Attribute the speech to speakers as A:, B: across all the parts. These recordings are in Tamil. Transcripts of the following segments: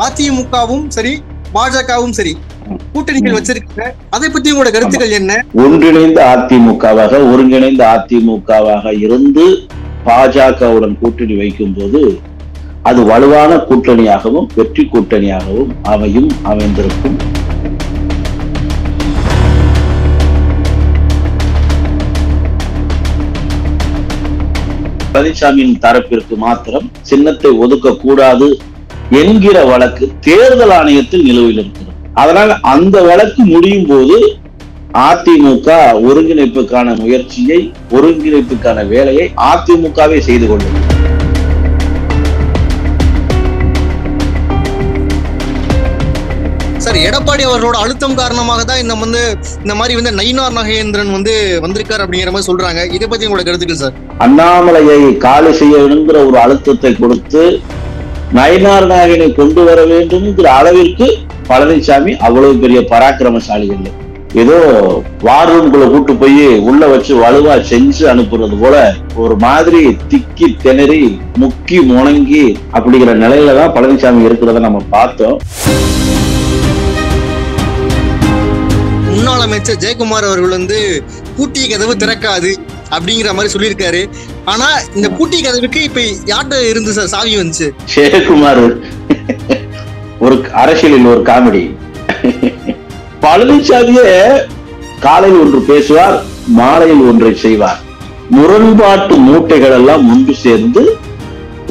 A: அதிமுகவும் சரி பாஜகவும் சரி கூட்டணிகள் வச்சிருக்காங்க. அதை பத்தி உங்களோட கருத்துக்கள் என்ன?
B: ஒன்றிணைந்த அதிமுகவாக ஒருங்கிணைந்த அதிமுகவாக இருந்து பாஜகவுடன் கூட்டணி வைக்கும் போது அது வலுவான கூட்டணியாகவும் வெற்றி கூட்டணியாகவும் அமைந்திருக்கும். பழனிசாமியின் தரப்பிற்கு மாத்திரம் சின்னத்தை ஒதுக்க கூடாது என்கிற வழக்கு தேர்தல் ஆணையத்தில் நிலுவையில் இருக்கிறது. அதனால் அந்த வழக்கு முடியும் போது அதிமுக ஒருங்கிணைப்புக்கான முயற்சியை, ஒருங்கிணைப்புக்கான வேலையை அதிமுகவே செய்து கொள்ளும்.
A: சார், எடப்பாடி அவர்களோட அழுத்தம் காரணமாக தான் இந்த மாதிரி நயினார் நாகேந்திரன் வந்திருக்காரு அப்படிங்கிற மாதிரி சொல்றாங்க. இதை பத்தி உங்களோட கருத்துக்கள் சார்?
B: அண்ணாமலையை காலி செய்யணுங்கிற ஒரு அழுத்தத்தை கொடுத்து நயினார் நாகேனை கொண்டு வர வேண்டும்ங்கிற அளவிற்கு பழனிசாமி அவ்வளவு பெரிய பராக்கிரமசாலி இல்லை. ஏதோ வார் ரூம்குள்ள கூட்டு போய் உள்ள வச்சு வலுவா செஞ்சு அனுப்புறது போல ஒரு மாதிரி திக்கி திணறி முக்கி முணங்கி அப்படிங்கிற நிலையில தான் பழனிசாமி இருக்கிறத நம்ம பார்த்தோம்.
A: முன்னாள் அமைச்சர் ஜெயக்குமார் அவர்கள் பூட்டிய கதவு திறக்காது அப்படிங்கிற மாதிரி சொல்லியிருக்காரு. ஆனா இந்த பூட்டிய கதவுக்கு இப்ப யார்கிட்ட இருந்து சார் சாவி வந்துச்சு?
B: ஜெயக்குமார் ஒரு அரசியலில் ஒரு காமெடி. பழனிசாமியே காலையில் ஒன்று பேசுவார், மாலையில் ஒன்றை செய்வார். முரண்பாட்டு மூட்டைகள் எல்லாம் ஒன்று சேர்ந்து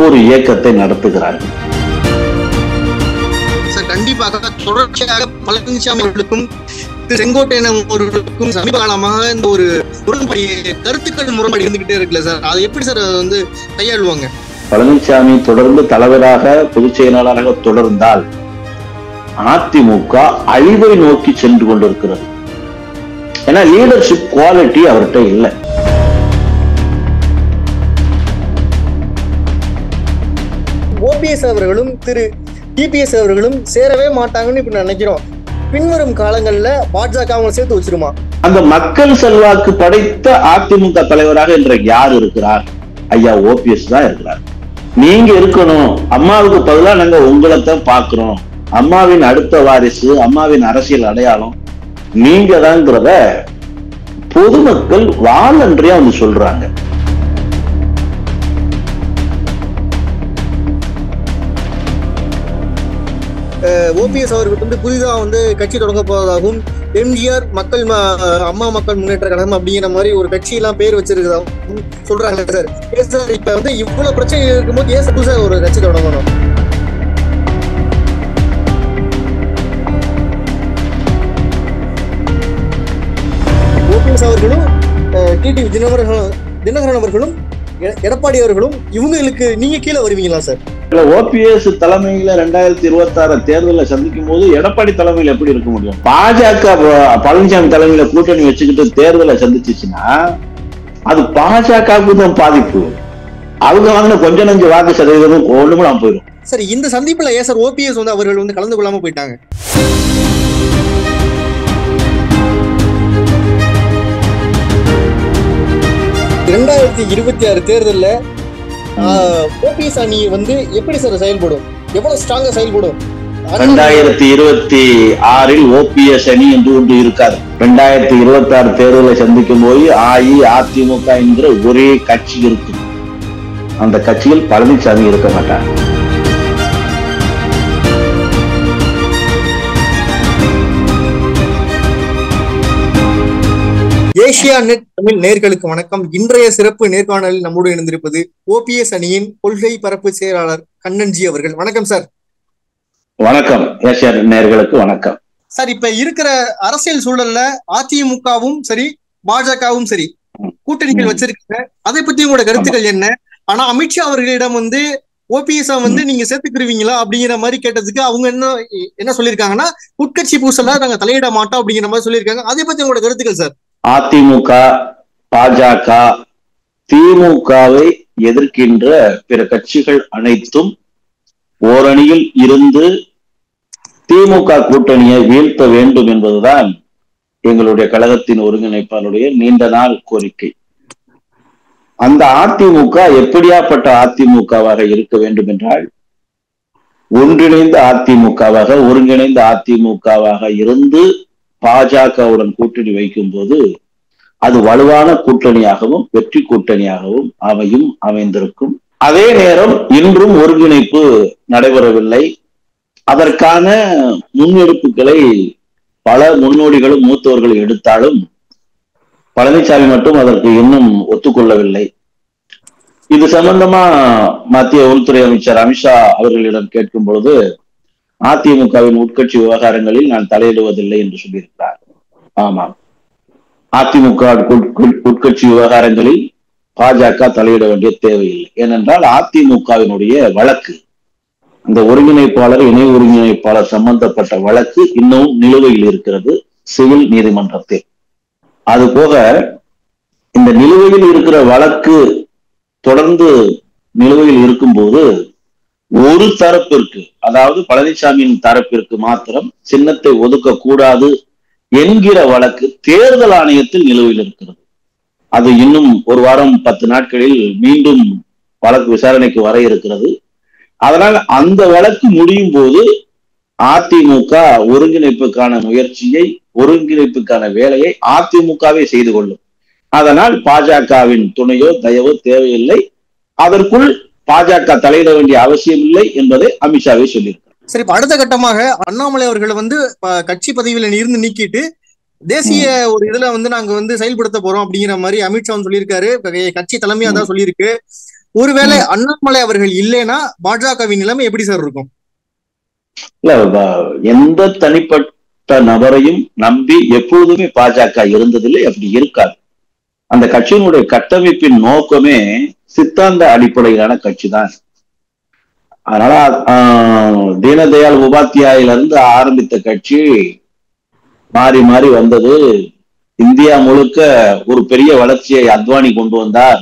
B: ஒரு இயக்கத்தை நடத்துகிறார்கள்.
A: கண்டிப்பாக தொடர்ச்சியாக பழனிசாமி அவர்களுக்கும் செங்கோட்டையன் அவர்களுக்கும் சமீப காலமாக இந்த ஒரு கருத்துக்கள் முரண்பாடு இருந்துகிட்டே இருக்குல்ல சார், அதை எப்படி சார் கையாளுவாங்க?
B: பழனிசாமி தொடர்ந்து தலைவராக பொதுச் செயலாளராக தொடர்ந்தால் அதிமுக அழிவை நோக்கி சென்று கொண்டிருக்கிறது. ஏன்னா லீடர்ஷிப் குவாலிட்டி அவர்கிட்ட இல்லை.
A: ஓபிஎஸ் அவர்களும் திரு டிபிஎஸ் அவர்களும் சேரவே மாட்டாங்கன்னு இப்ப நினைக்கிறோம். பின்வரும் காலங்கள்ல பாஜக அவங்க சேர்த்து வச்சிருமா?
B: அந்த மக்கள் செல்வாக்கு படைத்த அதிமுக தலைவராக இன்றைக்கு யார் இருக்கிறார்? ஐயா ஓபிஎஸ் தான் இருக்கிறார். நீங்க இருக்கணும், அம்மாவுக்கு பதிலாக நாங்க உங்களைத்தான் பாக்குறோம், அம்மாவின் அடுத்த வாரிசு, அம்மாவின் அரசியல் அடையாளம் நீங்க தான்ங்கிறத பொதுமக்கள் வாலன்றியா சொல்றாங்க.
A: ஓபிஎஸ் அவர்கள் புதிதாக கட்சி தொடங்க போவதாகவும் எம்ஜிஆர் அம்மா மக்கள் முன்னேற்ற கழகம் அப்படிங்கிற மாதிரி ஒரு கட்சி எல்லாம் பேர் வச்சிருக்கதாகவும் சொல்றாங்க சார். இப்ப இவ்வளவு பிரச்சனை இருக்கும்போது ஏன் புதுசா ஒரு கட்சி தொடங்கணும்? ஓபிஎஸ் அவர்களும் டிடிவி தினகரன் அவர்களும் எடப்பாடி அவர்களும் இவங்களுக்கு நீங்க கீழே வருவீங்களா சார்?
B: ஓபிஎஸ் தலைமையில 2026 தேர்தலை சந்திக்கும் போது எடப்பாடி தலைமையில எப்படி இருக்க முடியும்? பாஜக பழனிசாமி தலைமையில கூட்டணி வச்சுக்கிட்டு தேர்தலை சந்திச்சுச்சுன்னா அது பாஜகவுக்கு தான் பாதிப்பு. அவங்க வாங்கின கொஞ்ச நஞ்சு வாக்கு சதவீதமும் ஒண்ணுமே போயிடும்.
A: சரி, இந்த சந்திப்புல ஏன் சார் ஓபிஎஸ் அவர்கள் கலந்து கொள்ளாம போயிட்டாங்க? இரண்டாயிரத்தி 26 தேர்தல்ல ஓபிஎஸ் அணி எப்படி சார் செயல்படும்? எவ்வளவு ஸ்ட்ராங்கா செயல்படும்?
B: 2026 ஓபிஎஸ் அணி என்று ஒன்று இருக்காது. 2026 தேர்தலை சந்திக்கும் போது அஇஅதிமுக என்கிற ஒரே கட்சி இருக்கு. அந்த கட்சியில் பழனிசாமி இருக்க மாட்டார்.
A: ஏசியா நெட் தமிழ் நேயர்களுக்கு வணக்கம். இன்றைய சிறப்பு நேர்காணலில் நம்மோடு இணைந்திருப்பது ஓபிஎஸ் அணியின் கொள்கை பரப்பு செயலாளர் கண்ணன்ஜி அவர்கள். வணக்கம் சார்.
B: வணக்கம். ஏசியா நெட் நேயர்களுக்கு வணக்கம்
A: சார். இப்ப இருக்கிற அரசியல் சூழல்ல அதிமுகவும் சரி பாஜகவும் சரி கூட்டணிகள் வச்சிருக்காங்க. அதை பத்தி உங்களோட கருத்துக்கள் என்ன? ஆனா அமித்ஷா அவர்களிடம் ஓபிஎஸ் நீங்க சேர்த்துக்கிருவீங்களா அப்படிங்கிற மாதிரி கேட்டதுக்கு அவங்க என்ன சொல்லியிருக்காங்கன்னா, உட்கட்சி பூசலா நாங்க தலையிட மாட்டோம் அப்படிங்கிற மாதிரி சொல்லியிருக்காங்க. அதை பத்தி உங்களோட கருத்துக்கள் சார்?
B: அதிமுக, பாஜக, திமுகவை எதிர்க்கின்ற பிற கட்சிகள் அனைத்தும் ஓரணியில் இருந்து திமுக கூட்டணியை வீழ்த்த வேண்டும் என்பதுதான் எங்களுடைய கழகத்தின் ஒருங்கிணைப்பாளருடைய நீண்ட நாள் கோரிக்கை. அந்த அதிமுக எப்படியாப்பட்ட அதிமுகவாக இருக்க வேண்டும் என்றால், ஒன்றிணைந்த அதிமுகவாக ஒருங்கிணைந்த அதிமுகவாக இருந்து பாஜகவுடன் கூட்டணி வைக்கும் போது அது வலுவான கூட்டணியாகவும் வெற்றி கூட்டணியாகவும் அமைந்திருக்கும். அதே நேரம் இன்றும் ஒருங்கிணைப்பு நடைபெறவில்லை. அதற்கான முன்னெடுப்புகளை பல முன்னோடிகளும் மூத்தவர்கள் எடுத்தாலும் பழனிசாமி மட்டும் அதற்கு இன்னும் ஒத்துக்கொள்ளவில்லை. இது சம்பந்தமா மத்திய உள்துறை அமைச்சர் அமித்ஷா அவர்களிடம் கேட்கும் பொழுது அதிமுகவின் உட்கட்சி விவகாரங்களில் நான் தலையிடுவதில்லை என்று சொல்லியிருக்கிறார். ஆமாம், அதிமுக உட்கட்சி விவகாரங்களில் பாஜக தலையிட வேண்டிய தேவையில்லை. ஏனென்றால் அதிமுகவினுடைய வழக்கு, அந்த ஒருங்கிணைப்பாளர் இணை ஒருங்கிணைப்பாளர் சம்பந்தப்பட்ட வழக்கு இன்னும் நிலுவையில் இருக்கிறது சிவில் நீதிமன்றத்தில். அது போக இந்த நிலுவையில் இருக்கிற வழக்கு தொடர்ந்து நிலுவையில் இருக்கும்போது ஒரு தரப்பிற்கு, அதாவது பழனிசாமியின் தரப்பிற்கு மாத்திரம் சின்னத்தை ஒதுக்க கூடாது என்கிற வழக்கு தேர்தல் ஆணையத்தில் நிலுவையில் இருக்கிறது. அது இன்னும் ஒரு வாரம் 10 நாட்களில் மீண்டும் வழக்கு விசாரணைக்கு வர இருக்கிறது. அதனால் அந்த வழக்கு முடியும் போது அதிமுக ஒருங்கிணைப்புக்கான முயற்சியை, ஒருங்கிணைப்புக்கான வேலையை அதிமுகவே செய்து கொள்ளும். அதனால் பாஜகவின் துணையோ தயவோ தேவையில்லை, அதற்குள் பாஜக தலையிட வேண்டிய அவசியம் இல்லை என்பதை அமித்ஷாவே சொல்லியிருக்கார்.
A: சரி, இப்ப அடுத்த கட்டமாக அண்ணாமலை அவர்களை கட்சி பதவியில இருந்து நீக்கிட்டு தேசிய ஒரு இதுல நாங்க செயல்படுத்த போறோம் அப்படிங்கிற மாதிரி அமித்ஷா சொல்லியிருக்காரு. கட்சி தலைமையா தான் சொல்லியிருக்கு. ஒருவேளை அண்ணாமலை அவர்கள் இல்லைன்னா பாஜகவின் நிலைமை எப்படி சார் இருக்கும்?
B: இல்ல, எந்த தனிப்பட்ட நபரையும் நம்பி எப்பொழுதுமே பாஜக இருந்ததில்லை, அப்படி இருக்காது. அந்த கட்சியினுடைய கட்டமைப்பின் நோக்கமே சித்தாந்த அடிப்படையிலான கட்சி தான். அதனால தீனதயாள் உபாத்தியாயிலிருந்து ஆரம்பித்த கட்சி மாறி மாறி வந்தது. இந்தியா முழுக்க ஒரு பெரிய வளர்ச்சியை அத்வானி கொண்டு வந்தார்.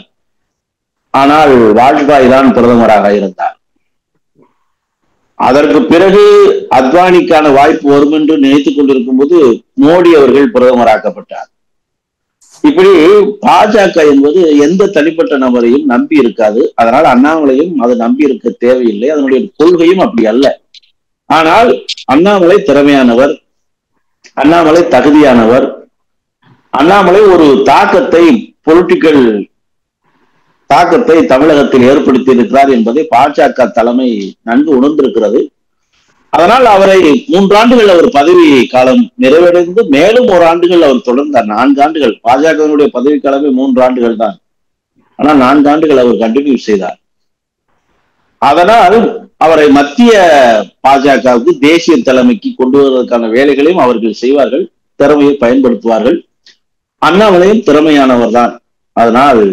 B: ஆனால் வாஜ்பாய் தான் பிரதமராக இருந்தார். அதற்கு பிறகு அத்வானிக்கான வாய்ப்பு வரும் என்று நினைத்துக் கொண்டிருக்கும் போது மோடி அவர்கள் பிரதமராக்கப்பட்டார். இப்படி பாஜக என்பது எந்த தனிப்பட்ட நபரையும் நம்பி இருக்காது. அதனால் அண்ணாமலையும் அதை நம்பி இருக்க தேவையில்லை. அதனுடைய கொள்கையும் அப்படி அல்ல. ஆனால் அண்ணாமலை திறமையானவர், அண்ணாமலை தகுதியானவர், அண்ணாமலை ஒரு தாக்கத்தை, பொலிட்டிக்கல் தாக்கத்தை தமிழகத்தில் ஏற்படுத்தி இருக்கிறார் என்பதை பாஜக தலைமை நன்கு உணர்ந்திருக்கிறது. அதனால் அவரை 3 ஆண்டுகள் அவர் பதவி காலம் நிறைவடைந்து மேலும் 1 ஆண்டுகள் அவர் தொடர்ந்தார். 4 ஆண்டுகள் பாஜகவினுடைய பதவி காலமே 3 ஆண்டுகள் தான். ஆனால் 4 ஆண்டுகள் அவர் கண்டினியூ செய்தார். அதனால் அவரை மத்திய பாஜகவுக்கு, தேசிய தலைமைக்கு கொண்டு வருவதற்கான வேலைகளையும் அவர்கள் செய்வார்கள், திறமையை பயன்படுத்துவார்கள். அண்ணாமலையும் திறமையானவர் தான். அதனால்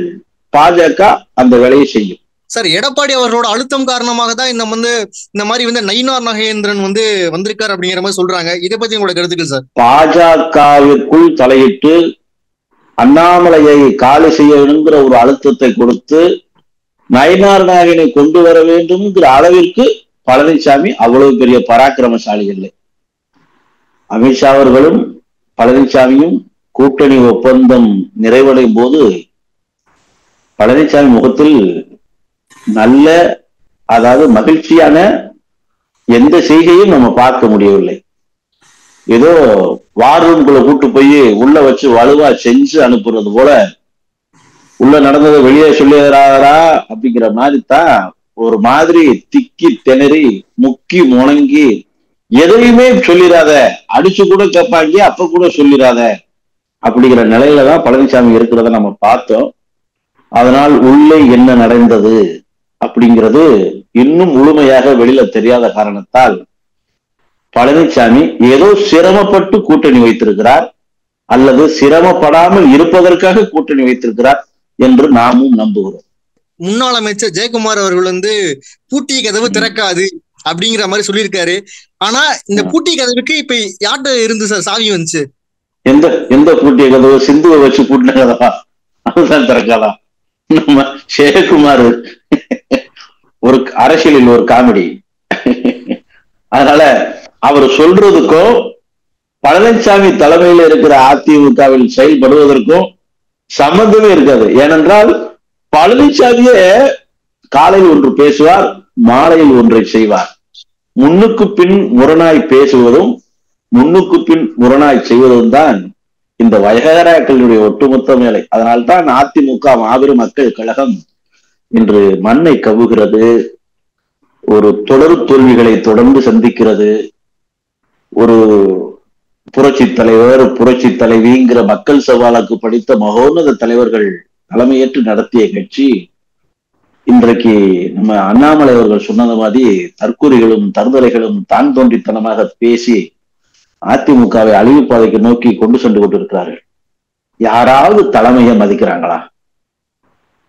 B: பாஜக அந்த வேலையை செய்யும்.
A: சார், எடப்பாடி அவர்களோட அழுத்தம் காரணமாக தான் இந்த மாதிரி நயினார் நாகேந்திரன் வந்திருக்காரு அப்படிங்கிற மாதிரி சொல்றாங்க. இதை பத்தி உங்களோட கருத்துக்கள் சார்?
B: பாஜகவிற்குள் தலையிட்டு அண்ணாமலையை காலி செய்ய வேண்டுங்கிற ஒரு அழுத்தத்தை கொடுத்து நயினார் நாகேனை கொண்டு வர வேண்டும்ங்கிற அளவிற்கு பழனிசாமி அவ்வளவு பெரிய பராக்கிரமசாலி இல்லை. அமித்ஷா அவர்களும் பழனிசாமியும் கூட்டணி ஒப்பந்தம் நிறைவடையும் போது பழனிசாமி முகத்தில் நல்ல, அதாவது மகிழ்ச்சியான எந்த செய்கையும் நம்ம பார்க்க முடியவில்லை. ஏதோ வார் ரூம்குள்ள கூட்டு போய் உள்ள வச்சு வலுவா செஞ்சு அனுப்புறது போல உள்ள நடந்ததை வெளியே சொல்லிடுறாரா அப்படிங்கிற மாதிரி தான் ஒரு மாதிரி திக்கி திணறி முக்கி முணங்கி எதையுமே சொல்லிடாத, அடிச்சு கூட கேட்பாங்க, அப்ப கூட சொல்லிடாத அப்படிங்கிற நிலையில தான் பழனிசாமி இருக்கிறத நம்ம பார்த்தோம். அதனால் உள்ளே என்ன நடந்தது அப்படிங்கிறது இன்னும் முழுமையாக வெளியில தெரியாத காரணத்தால் பழனிசாமி ஏதோ சிரமப்பட்டு கூட்டணி வைத்திருக்கிறார் அல்லது சிரமப்படாமல் இருப்பதற்காக கூட்டணி வைத்திருக்கிறார் என்று நாமும் நம்புகிறோம்.
A: முன்னாள் அமைச்சர் ஜெயக்குமார் அவர்கள் பூட்டிய கதவு திறக்காது அப்படிங்கிற மாதிரி சொல்லியிருக்காரு. ஆனா இந்த பூட்டிய கதவுக்கு இப்ப யார்கிட்ட இருந்து சார் சாவி வந்துச்சு?
B: எந்த பூட்டிய கதவு? சிந்துவை வச்சு பூட்டின கதவா? அதுதான் திறக்காதா? நம்ம ஜெயக்குமார் ஒரு அரசியலில் ஒரு காமெடி. அதனால அவர் சொல்றதுக்கும் பழனிசாமி தலைமையில் இருக்கிற அதிமுகவில் செயல்படுவதற்கும் சம்பந்தமே இருக்காது. ஏனென்றால் பழனிசாமியே காலையில் ஒன்று பேசுவார், மாலையில் ஒன்றை செய்வார். முன்னுக்கு பின் முரணாய் பேசுவதும் முன்னுக்கு பின் முரணாய் செய்வதும் தான் இந்த வயகராக்களுடைய ஒட்டுமொத்த வேலை. அதனால்தான் அதிமுக மாபெரும் மக்கள் கழகம் இன்று மண்ணை கவ்வுகிறது, ஒரு தொடர் தோல்விகளை தொடர்ந்து சந்திக்கிறது. ஒரு புரட்சி தலைவர் புரட்சி தலைவிங்கிற மக்கள் சவாலுக்கு படித்த மகோன்னத தலைவர்கள் தலைமையேற்று நடத்திய கட்சி இன்றைக்கு நம்ம அண்ணாமலை அவர்கள் சொன்னது மாதிரி தற்கூரிகளும் தருதலைகளும் தான் தோன்றித்தனமாக பேசி அதிமுகவை அழிவு பாதைக்கு நோக்கி கொண்டு சென்று கொண்டிருக்கிறார்கள். யாராவது தலைமையை மதிக்கிறாங்களா?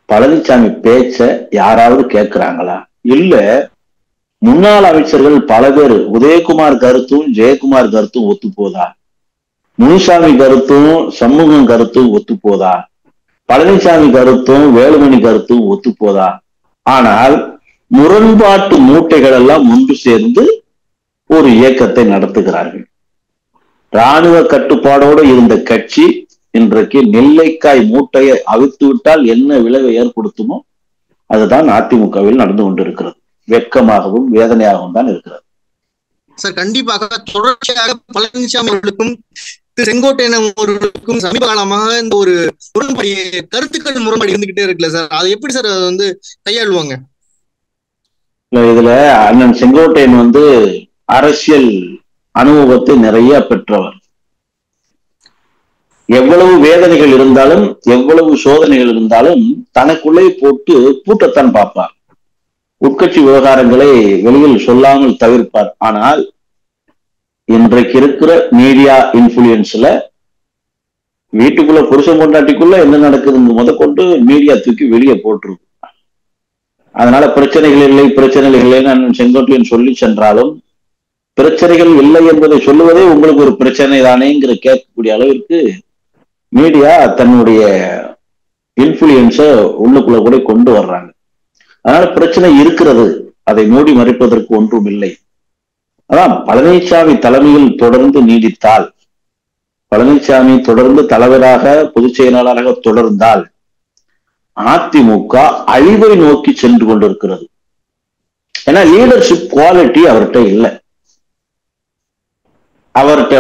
B: பழனிசாமி பேச்ச யாராவது கேட்கிறாங்களா? இல்ல முன்னாள் அமைச்சர்கள் பல பேர் உதயகுமார் கருத்தும் ஜெயக்குமார் கருத்தும் ஒத்து போதா? முனுசாமி கருத்தும் சண்முகம் கருத்தும் ஒத்து போதா? பழனிசாமி கருத்தும் வேலுமணி கருத்தும் ஒத்து போதா? ஆனால் முரண்பாட்டு மூட்டைகள் எல்லாம் ஒன்று சேர்ந்து ஒரு இயக்கத்தை நடத்துகிறார்கள். இராணுவ கட்டுப்பாடோடு இருந்த கட்சி இன்றைக்கு நெல்லைக்காய் மூட்டையை அவித்து விட்டால் என்ன விளைவை ஏற்படுத்துமோ அதுதான் அதிமுகவில் நடந்து கொண்டிருக்கிறது. வெட்கமாகவும் வேதனையாகவும் தான் இருக்கிறது.
A: சார், கண்டிப்பாக தொடர்ச்சியாக பழனிசாமி அவர்களுக்கும் செங்கோட்டையன் அவர்களுக்கும் சமீப காலமாக இந்த ஒரு முரண்பாடு, கருத்துக்கள் முரண்பாடு இருந்துகிட்டே இருக்குல்ல சார், அதை எப்படி சார் அதை கையாளுவாங்க?
B: இதுல அண்ணன் செங்கோட்டையன் அரசியல் அனுபவத்தை நிறைய பெற்றவர். எவ்வளவு வேதனைகள் இருந்தாலும் எவ்வளவு சோதனைகள் இருந்தாலும் தனக்குள்ளே போட்டு பூட்டத்தான் பார்ப்பார். உட்கட்சி விவகாரங்களை வெளியில் சொல்லாமல் தவிர்ப்பார். ஆனால் இன்றைக்கு இருக்கிற மீடியா இன்ஃபுளுயன்ஸ்ல வீட்டுக்குள்ள புருஷன் கொண்டாட்டிக்குள்ள என்ன நடக்குதுன்னு முதற்கொண்டு மீடியா தூக்கி வெளியே போட்டுருக்கு. அதனால பிரச்சனைகள் இல்லை பிரச்சனைகள் இல்லைன்னு செங்கோட்டையன் சொல்லி சென்றாலும் பிரச்சனைகள் இல்லை என்பதை சொல்லுவதே உங்களுக்கு ஒரு பிரச்சனை தானேங்கிற கேட்கக்கூடிய அளவிற்கு மீடியா தன்னுடைய இன்ஃபுளுயன்ஸ உள்ளுக்குள்ள கூட கொண்டு வர்றாங்க. அதனால பிரச்சனை இருக்கிறது, அதை மூடி மறைப்பதற்கு ஒன்றும் இல்லை. அதான் பழனிசாமி தலைமையில் தொடர்ந்து நீடித்தால், பழனிசாமி தொடர்ந்து தலைவராக பொதுச் செயலாளராக தொடர்ந்தால் அதிமுக அழிவை நோக்கி சென்று கொண்டிருக்கிறது. ஏன்னா லீடர்ஷிப் குவாலிட்டி அவர்கிட்ட இல்லை. அவர்கிட்ட